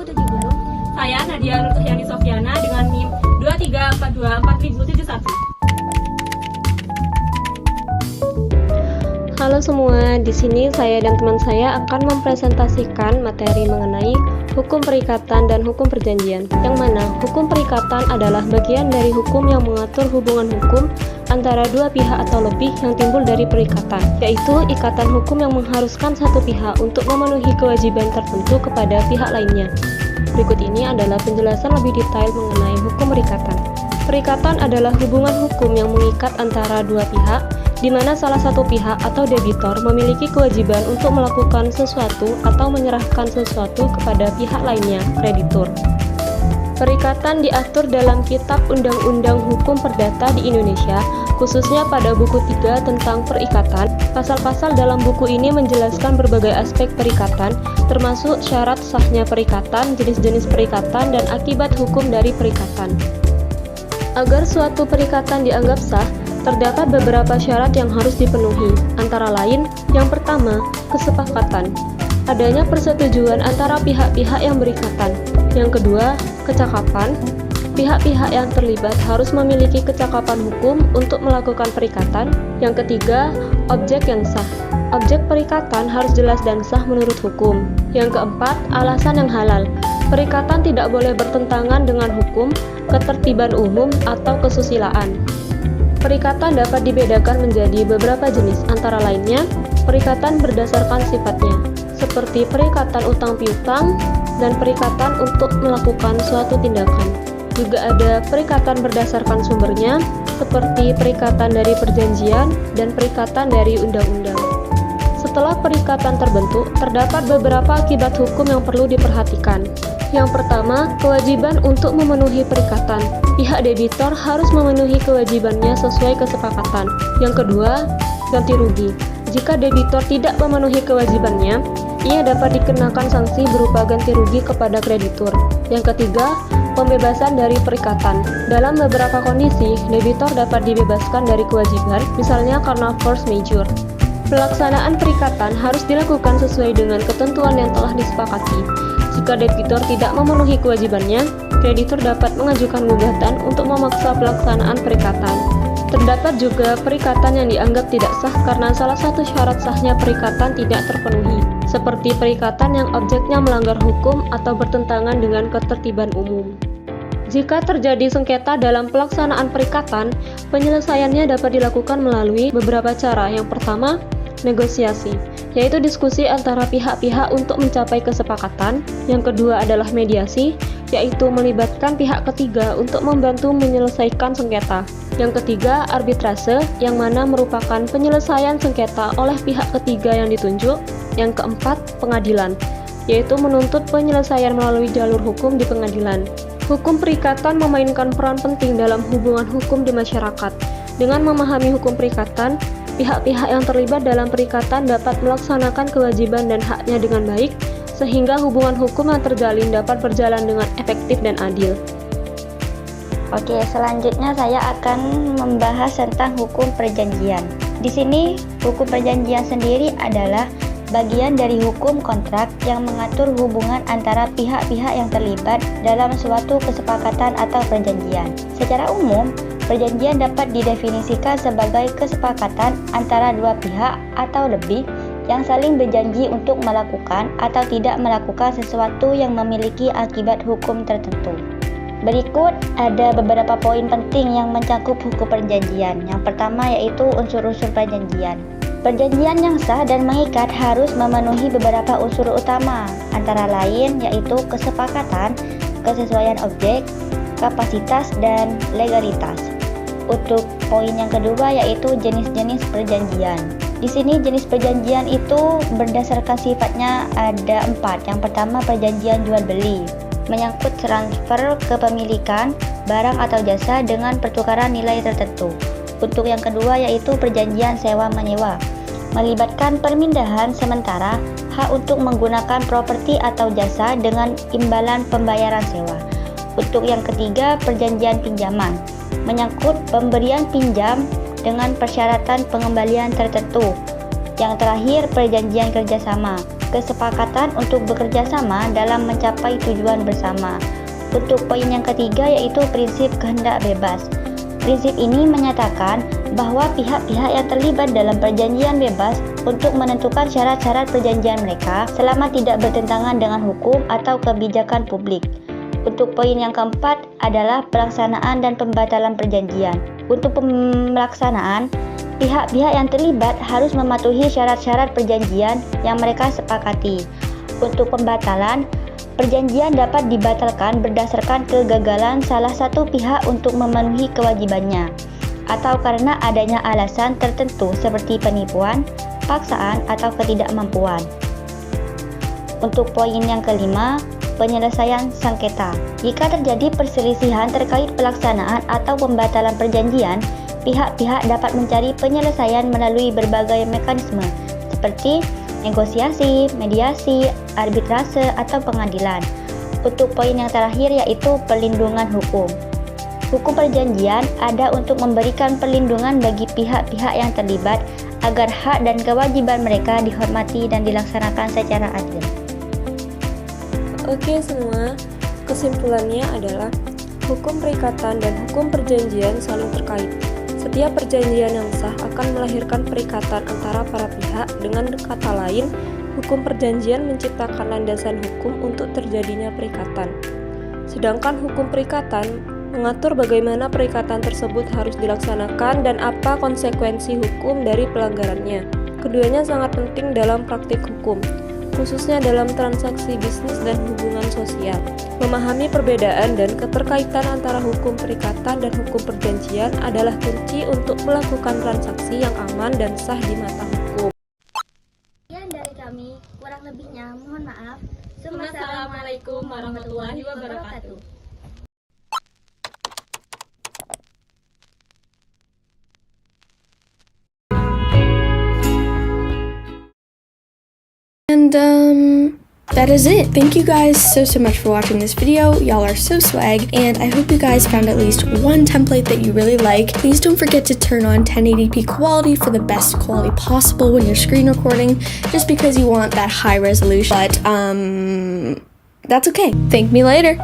2070. Saya Nadia Nurtuhyani Sofyana dengan NIM 23424071. Halo semua, di sini saya dan teman saya akan mempresentasikan materi mengenai hukum perikatan dan hukum perjanjian, yang mana hukum perikatan adalah bagian dari hukum yang mengatur hubungan hukum antara dua pihak atau lebih yang timbul dari perikatan, yaitu ikatan hukum yang mengharuskan satu pihak untuk memenuhi kewajiban tertentu kepada pihak lainnya. Berikut ini adalah penjelasan lebih detail mengenai hukum perikatan. Perikatan adalah hubungan hukum yang mengikat antara dua pihak, di mana salah satu pihak atau debitor memiliki kewajiban untuk melakukan sesuatu atau menyerahkan sesuatu kepada pihak lainnya, kreditur. Perikatan diatur dalam Kitab Undang-Undang Hukum Perdata di Indonesia, khususnya pada buku 3 tentang perikatan. Pasal-pasal dalam buku ini menjelaskan berbagai aspek perikatan, termasuk syarat sahnya perikatan, jenis-jenis perikatan, dan akibat hukum dari perikatan. Agar suatu perikatan dianggap sah, terdapat beberapa syarat yang harus dipenuhi, antara lain, yang pertama, kesepakatan. Adanya persetujuan antara pihak-pihak yang berikatan. Yang kedua, kecakapan. Pihak-pihak yang terlibat harus memiliki kecakapan hukum untuk melakukan perikatan. Yang ketiga, objek yang sah. Objek perikatan harus jelas dan sah menurut hukum. Yang keempat, alasan yang halal. Perikatan tidak boleh bertentangan dengan hukum, ketertiban umum, atau kesusilaan. Perikatan dapat dibedakan menjadi beberapa jenis, antara lainnya, perikatan berdasarkan sifatnya, seperti perikatan utang piutang, dan perikatan untuk melakukan suatu tindakan. Juga ada perikatan berdasarkan sumbernya, seperti perikatan dari perjanjian dan perikatan dari undang-undang. Setelah perikatan terbentuk, terdapat beberapa akibat hukum yang perlu diperhatikan. Yang pertama, kewajiban untuk memenuhi perikatan. Pihak debitor harus memenuhi kewajibannya sesuai kesepakatan. Yang kedua, ganti rugi. Jika debitor tidak memenuhi kewajibannya, ia dapat dikenakan sanksi berupa ganti rugi kepada kreditur. Yang ketiga, pembebasan dari perikatan. Dalam beberapa kondisi, debitor dapat dibebaskan dari kewajiban, misalnya karena force majeure. Pelaksanaan perikatan harus dilakukan sesuai dengan ketentuan yang telah disepakati. Jika debitor tidak memenuhi kewajibannya, kreditur dapat mengajukan gugatan untuk memaksa pelaksanaan perikatan. Terdapat juga perikatan yang dianggap tidak sah karena salah satu syarat sahnya perikatan tidak terpenuhi, seperti perikatan yang objeknya melanggar hukum atau bertentangan dengan ketertiban umum. Jika terjadi sengketa dalam pelaksanaan perikatan, penyelesaiannya dapat dilakukan melalui beberapa cara. Yang pertama, negosiasi, yaitu diskusi antara pihak-pihak untuk mencapai kesepakatan. Yang kedua adalah mediasi, yaitu melibatkan pihak ketiga untuk membantu menyelesaikan sengketa. Yang ketiga, arbitrase, yang mana merupakan penyelesaian sengketa oleh pihak ketiga yang ditunjuk. Yang keempat, pengadilan, yaitu menuntut penyelesaian melalui jalur hukum di pengadilan. Hukum perikatan memainkan peran penting dalam hubungan hukum di masyarakat. Dengan memahami hukum perikatan, pihak-pihak yang terlibat dalam perikatan dapat melaksanakan kewajiban dan haknya dengan baik, sehingga hubungan hukum yang terjalin dapat berjalan dengan efektif dan adil. Oke, selanjutnya saya akan membahas tentang hukum perjanjian. Di sini, hukum perjanjian sendiri adalah bagian dari hukum kontrak yang mengatur hubungan antara pihak-pihak yang terlibat dalam suatu kesepakatan atau perjanjian. Secara umum, perjanjian dapat didefinisikan sebagai kesepakatan antara dua pihak atau lebih yang saling berjanji untuk melakukan atau tidak melakukan sesuatu yang memiliki akibat hukum tertentu. Berikut ada beberapa poin penting yang mencakup hukum perjanjian. Yang pertama yaitu unsur-unsur perjanjian. Perjanjian yang sah dan mengikat harus memenuhi beberapa unsur utama, antara lain yaitu kesepakatan, kesesuaian objek, kapasitas, dan legalitas. Untuk poin yang kedua yaitu jenis-jenis perjanjian. Di sini jenis perjanjian itu berdasarkan sifatnya ada 4. Yang pertama, perjanjian jual beli, menyangkut transfer kepemilikan barang atau jasa dengan pertukaran nilai tertentu. Untuk yang kedua yaitu perjanjian sewa menyewa, melibatkan pemindahan sementara hak untuk menggunakan properti atau jasa dengan imbalan pembayaran sewa. Untuk yang ketiga, perjanjian pinjaman, menyangkut pemberian pinjam dengan persyaratan pengembalian tertentu. Yang terakhir, perjanjian kerjasama, kesepakatan untuk bekerja sama dalam mencapai tujuan bersama. Untuk poin yang ketiga yaitu prinsip kehendak bebas. Prinsip ini menyatakan bahwa pihak-pihak yang terlibat dalam perjanjian bebas untuk menentukan syarat-syarat perjanjian mereka selama tidak bertentangan dengan hukum atau kebijakan publik. Untuk poin yang keempat adalah pelaksanaan dan pembatalan perjanjian. Untuk pelaksanaan, pihak-pihak yang terlibat harus mematuhi syarat-syarat perjanjian yang mereka sepakati. Untuk pembatalan, perjanjian dapat dibatalkan berdasarkan kegagalan salah satu pihak untuk memenuhi kewajibannya, atau karena adanya alasan tertentu seperti penipuan, paksaan, atau ketidakmampuan. Untuk poin yang kelima, penyelesaian sengketa. Jika terjadi perselisihan terkait pelaksanaan atau pembatalan perjanjian, pihak-pihak dapat mencari penyelesaian melalui berbagai mekanisme, seperti negosiasi, mediasi, arbitrase, atau pengadilan. Untuk poin yang terakhir yaitu perlindungan hukum. Hukum perjanjian ada untuk memberikan perlindungan bagi pihak-pihak yang terlibat agar hak dan kewajiban mereka dihormati dan dilaksanakan secara adil. Oke semua, kesimpulannya adalah hukum perikatan dan hukum perjanjian saling terkait. Setiap perjanjian yang sah akan melahirkan perikatan antara para pihak. Dengan kata lain, hukum perjanjian menciptakan landasan hukum untuk terjadinya perikatan. Sedangkan hukum perikatan mengatur bagaimana perikatan tersebut harus dilaksanakan dan apa konsekuensi hukum dari pelanggarannya. Keduanya sangat penting dalam praktik hukum, khususnya dalam transaksi bisnis dan hubungan sosial. Memahami perbedaan dan keterkaitan antara hukum perikatan dan hukum perjanjian adalah kunci untuk melakukan transaksi yang aman dan sah di mata hukum. Sekian dari kami, kurang lebihnya mohon maaf. Assalamualaikum warahmatullahi wabarakatuh. And that is it. Thank you guys so much for watching this video. Y'all are so swag, and I hope you guys found at least one template that you really like. Please don't forget to turn on 1080p quality for the best quality possible when you're screen recording, just because you want that high resolution. But that's okay. Thank me later.